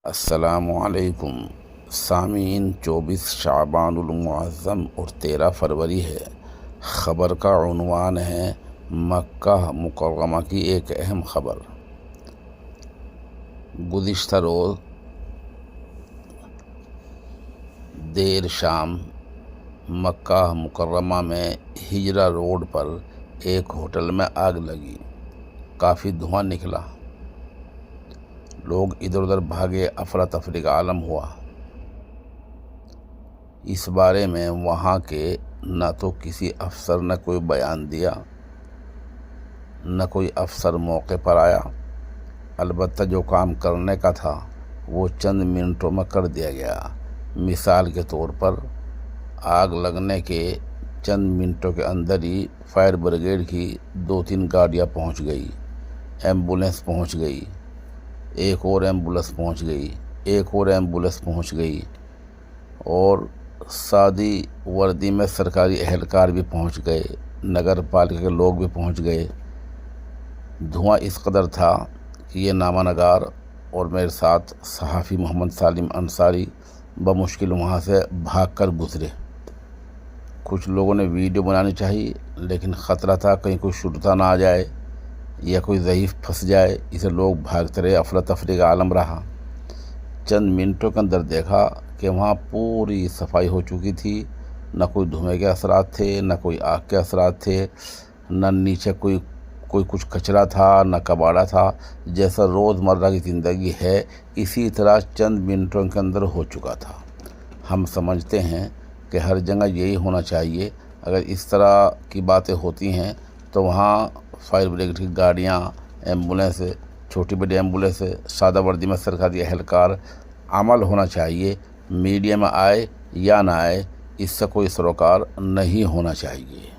السلام علیکم سامعین، 24 شعبان المعظم اور 13 فروری ہے۔ خبر کا عنوان ہے مکہ مکرمہ کی ایک اہم خبر۔ گزشتہ روز دیر شام مکہ مکرمہ میں ہجرہ روڈ پر ایک ہوٹل میں آگ لگی، کافی دھواں نکلا، لوگ ادھر ادھر بھاگے، افراتفری کا عالم ہوا۔ اس بارے میں وہاں کے نہ تو کسی افسر نے کوئی بیان دیا، نہ کوئی افسر موقع پر آیا۔ البتہ جو کام کرنے کا تھا وہ چند منٹوں میں کر دیا گیا۔ مثال کے طور پر آگ لگنے کے چند منٹوں کے اندر ہی فائر بریگیڈ کی 2-3 گاڑیاں پہنچ گئی، ایمبولینس پہنچ گئی، ایک اور ایمبولینس پہنچ گئی، ایک اور ایمبولینس پہنچ گئی، اور سادی وردی میں سرکاری اہلکار بھی پہنچ گئے، نگر پالکا کے لوگ بھی پہنچ گئے۔ دھواں اس قدر تھا کہ یہ نامہ نگار اور میرے ساتھ صحافی محمد سالم انصاری بمشکل وہاں سے بھاگ کر گزرے۔ کچھ لوگوں نے ویڈیو بنانی چاہی، لیکن خطرہ تھا کہیں کوئی شرطا نہ آ جائے یا کوئی ضعیف پھنس جائے، اسے لوگ بھاگتے رہے، افراتفری کا عالم رہا۔ چند منٹوں کے اندر دیکھا کہ وہاں پوری صفائی ہو چکی تھی، نہ کوئی دھوئیں کے اثرات تھے، نہ کوئی آگ کے اثرات تھے، نہ نیچے کوئی کچھ کچرا تھا، نہ کباڑا تھا۔ جیسا روزمرہ کی زندگی ہے اسی طرح چند منٹوں کے اندر ہو چکا تھا۔ ہم سمجھتے ہیں کہ ہر جگہ یہی ہونا چاہیے۔ اگر اس طرح کی باتیں ہوتی ہیں تو وہاں فائر بریگیڈ کی گاڑیاں، ایمبولینس، چھوٹی بڑی ایمبولینس، سادہ وردی میں سرکاری اہلکار، عمل ہونا چاہیے۔ میڈیا میں آئے یا نہ آئے، اس سے کوئی سروکار نہیں ہونا چاہیے۔